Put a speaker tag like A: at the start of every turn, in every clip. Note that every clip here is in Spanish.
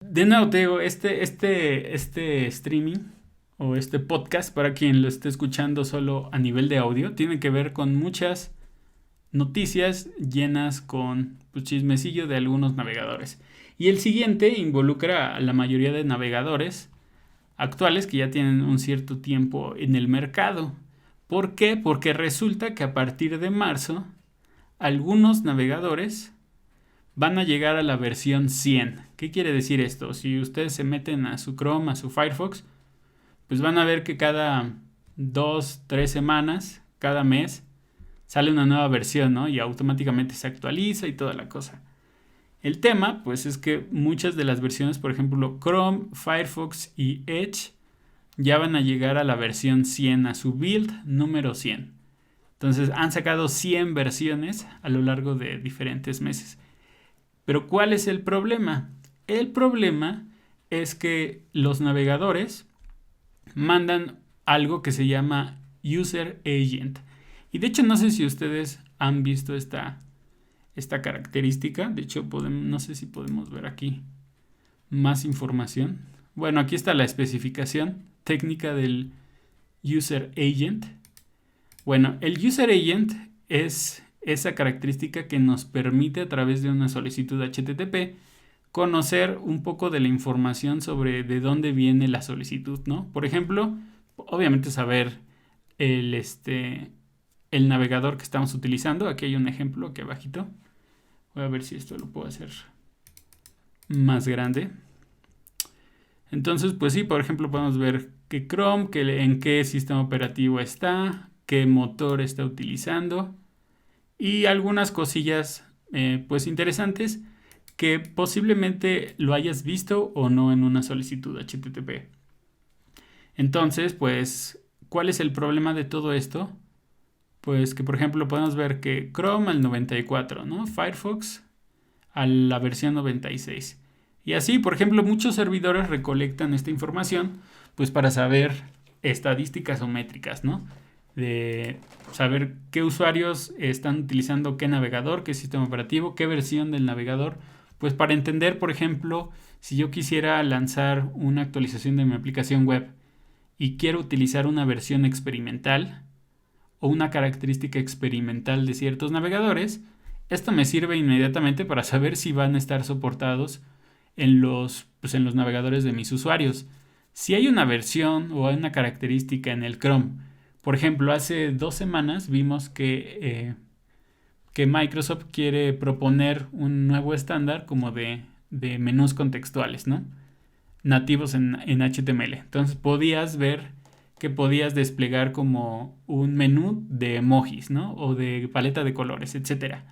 A: De nuevo te digo, este streaming o este podcast, para quien lo esté escuchando solo a nivel de audio, tiene que ver con muchas noticias llenas con pues, chismecillo de algunos navegadores. Y el siguiente involucra a la mayoría de navegadores actuales que ya tienen un cierto tiempo en el mercado. ¿Por qué? Porque resulta que a partir de marzo, algunos navegadores van a llegar a la versión 100. ¿Qué quiere decir esto? Si ustedes se meten a su Chrome, a su Firefox, pues van a ver que cada 2, 3 semanas, cada mes, sale una nueva versión, ¿no? Y automáticamente se actualiza y toda la cosa. El tema, pues es que muchas de las versiones, por ejemplo, Chrome, Firefox y Edge, ya van a llegar a la versión 100, a su build número 100. Entonces han sacado 100 versiones a lo largo de diferentes meses. Pero ¿cuál es el problema? El problema es que los navegadores mandan algo que se llama User Agent. Y de hecho no sé si ustedes han visto esta característica. De hecho no sé si podemos ver aquí más información. Bueno, aquí está la especificación técnica del User Agent. Bueno, el User Agent es esa característica que nos permite a través de una solicitud HTTP conocer un poco de la información sobre de dónde viene la solicitud, ¿no? Por ejemplo, obviamente saber el, este, el navegador que estamos utilizando. Aquí hay un ejemplo aquí abajito. Voy a ver si esto lo puedo hacer más grande. Entonces, pues sí, por ejemplo, podemos ver que Chrome, en qué sistema operativo está, qué motor está utilizando y algunas cosillas pues interesantes que posiblemente lo hayas visto o no en una solicitud HTTP. Entonces, pues, ¿cuál es el problema de todo esto? Pues que, por ejemplo, podemos ver que Chrome al 94, ¿no? Firefox a la versión 96. Y así, por ejemplo, muchos servidores recolectan esta información pues para saber estadísticas o métricas, ¿no? De saber qué usuarios están utilizando qué navegador, qué sistema operativo, qué versión del navegador, pues para entender, por ejemplo, si yo quisiera lanzar una actualización de mi aplicación web y quiero utilizar una versión experimental o una característica experimental de ciertos navegadores, esto me sirve inmediatamente para saber si van a estar soportados en los navegadores de mis usuarios. Si hay una versión o hay una característica en el Chrome, por ejemplo, hace 2 semanas vimos que Microsoft quiere proponer un nuevo estándar como de menús contextuales, ¿no? Nativos en HTML. Entonces podías ver que podías desplegar como un menú de emojis, ¿no? O de paleta de colores, etcétera.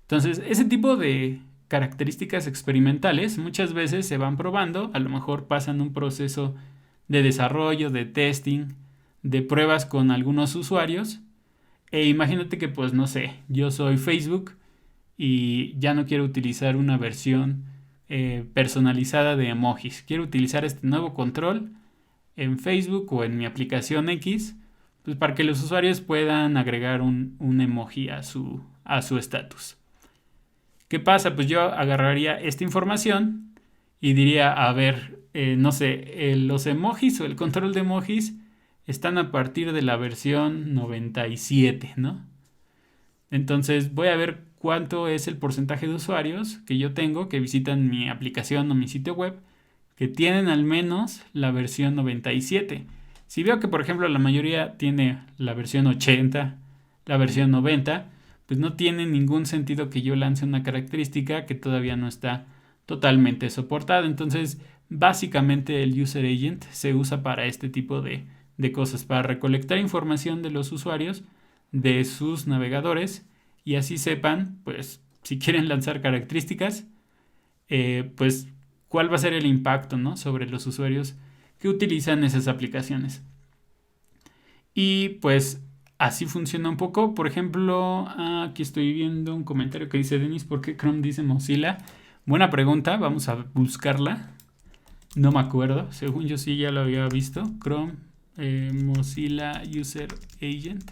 A: Entonces, ese tipo de características experimentales muchas veces se van probando, a lo mejor pasan un proceso de desarrollo, de testing, de pruebas con algunos usuarios. E imagínate que, pues, no sé, yo soy Facebook y ya no quiero utilizar una versión personalizada de emojis. Quiero utilizar este nuevo control en Facebook o en mi aplicación X, pues para que los usuarios puedan agregar un emoji a su estatus. ¿Qué pasa? Pues yo agarraría esta información y diría, a ver, no sé, los emojis o el control de emojis están a partir de la versión 97, ¿no? Entonces voy a ver cuánto es el porcentaje de usuarios que yo tengo que visitan mi aplicación o mi sitio web que tienen al menos la versión 97. Si veo que, por ejemplo, la mayoría tiene la versión 80, la versión 90, pues no tiene ningún sentido que yo lance una característica que todavía no está totalmente soportada. Entonces, básicamente el User Agent se usa para este tipo de cosas, para recolectar información de los usuarios, de sus navegadores, y así sepan, pues, si quieren lanzar características, pues cuál va a ser el impacto, ¿no? Sobre los usuarios que utilizan esas aplicaciones. Y pues así funciona un poco. Por ejemplo, aquí estoy viendo un comentario que dice Denis, ¿por qué Chrome dice Mozilla? Buena pregunta, vamos a buscarla. No me acuerdo, según yo sí ya lo había visto. Chrome, Mozilla User Agent.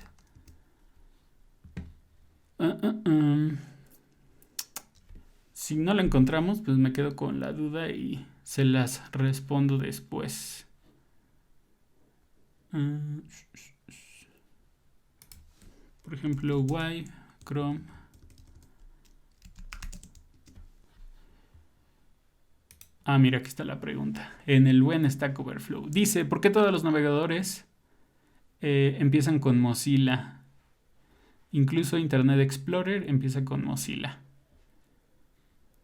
A: Uh, uh, um. Si no la encontramos, pues me quedo con la duda y se las respondo después. Por ejemplo, why Chrome. Mira, aquí está la pregunta. En el buen Stack Overflow. Dice, ¿por qué todos los navegadores empiezan con Mozilla? Incluso Internet Explorer empieza con Mozilla.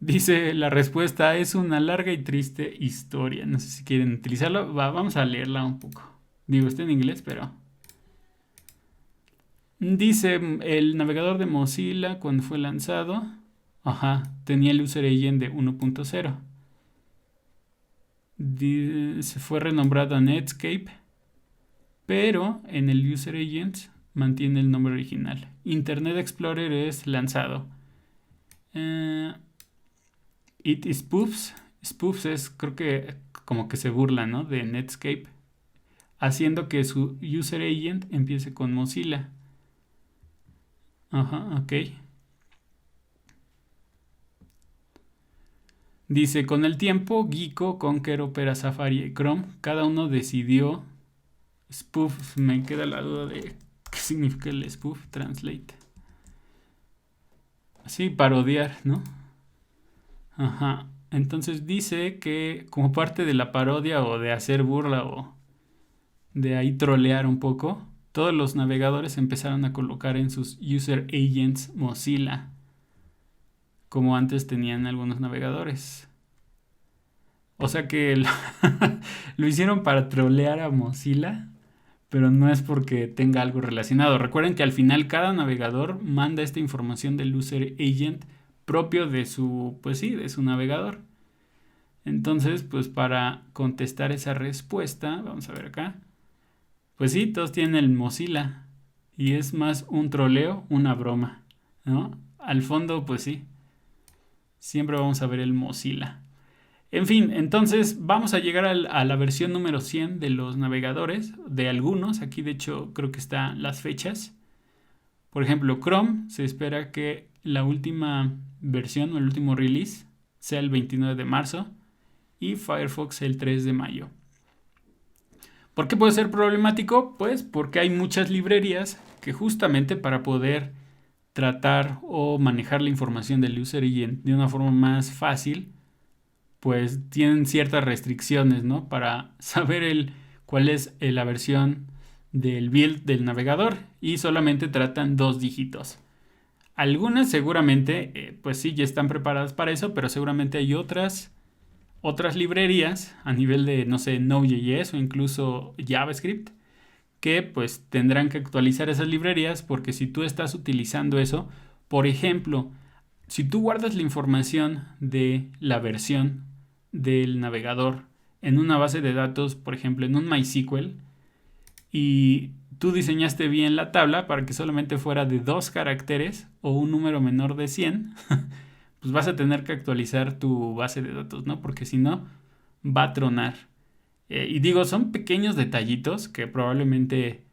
A: Dice, la respuesta es una larga y triste historia. No sé si quieren utilizarlo. Vamos a leerla un poco. Digo, está en inglés, pero... Dice, el navegador de Mozilla cuando fue lanzado, tenía el user agent de 1.0. Se fue renombrado a Netscape, pero en el user agent mantiene el nombre original. Internet Explorer es lanzado. It spoofs. Spoofs es, creo que como que se burla, ¿no? De Netscape, haciendo que su user agent empiece con Mozilla. Ok. Dice, con el tiempo, Gecko, Conquer, Opera, Safari y Chrome, cada uno decidió... Spoof, me queda la duda de qué significa el spoof, translate. Sí, parodiar, ¿no? Entonces dice que como parte de la parodia o de hacer burla o de ahí trolear un poco, todos los navegadores empezaron a colocar en sus user agents Mozilla, como antes tenían algunos navegadores. O sea que lo hicieron para trolear a Mozilla, pero no es porque tenga algo relacionado. Recuerden que al final cada navegador manda esta información del user agent propio de su, pues sí, de su navegador. Entonces, pues para contestar esa respuesta, vamos a ver acá. Pues sí, todos tienen el Mozilla y es más un troleo, una broma, ¿no? Al fondo, pues sí, siempre vamos a ver el Mozilla. En fin, entonces vamos a llegar a la versión número 100 de los navegadores, de algunos. Aquí de hecho creo que están las fechas. Por ejemplo, Chrome se espera que la última versión o el último release sea el 29 de marzo y Firefox el 3 de mayo. ¿Por qué puede ser problemático? Pues porque hay muchas librerías que justamente para poder tratar o manejar la información del user agent de una forma más fácil, pues tienen ciertas restricciones, ¿no? Para saber cuál es la versión del build del navegador y solamente tratan 2 dígitos. Algunas seguramente, pues sí, ya están preparadas para eso, pero seguramente hay otras librerías a nivel de, no sé, Node.js o incluso JavaScript que pues tendrán que actualizar esas librerías porque si tú estás utilizando eso, por ejemplo, si tú guardas la información de la versión del navegador en una base de datos, por ejemplo, en un MySQL, y tú diseñaste bien la tabla para que solamente fuera de 2 caracteres o un número menor de 100, pues vas a tener que actualizar tu base de datos, ¿no? Porque si no, va a tronar. Y digo, son pequeños detallitos que probablemente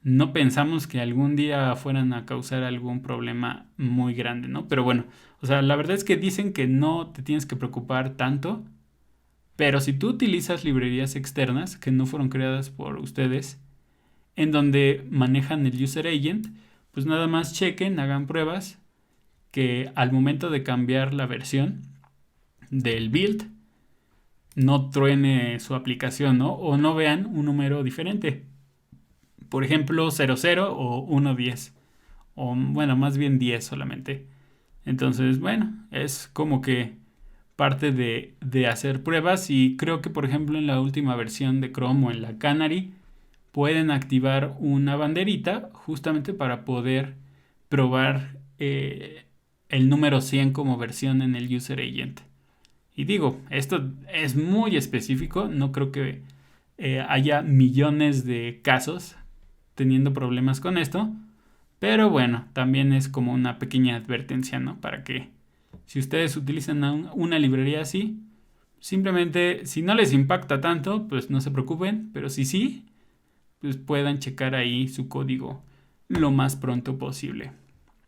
A: no pensamos que algún día fueran a causar algún problema muy grande, ¿no? Pero bueno, o sea, la verdad es que dicen que no te tienes que preocupar tanto, pero si tú utilizas librerías externas que no fueron creadas por ustedes, en donde manejan el user agent, pues nada más chequen, hagan pruebas que al momento de cambiar la versión del build no truene su aplicación, ¿no? O no vean un número diferente. Por ejemplo, 00 o 110. O bueno, más bien 10 solamente. Entonces, bueno, es como que parte de hacer pruebas y creo que por ejemplo en la última versión de Chrome o en la Canary pueden activar una banderita justamente para poder probar el número 100 como versión en el user agent. Y digo, esto es muy específico, no creo que haya millones de casos teniendo problemas con esto, pero bueno, también es como una pequeña advertencia, ¿no? Para que si ustedes utilizan una librería así, simplemente si no les impacta tanto, pues no se preocupen, pero si sí, pues puedan checar ahí su código lo más pronto posible.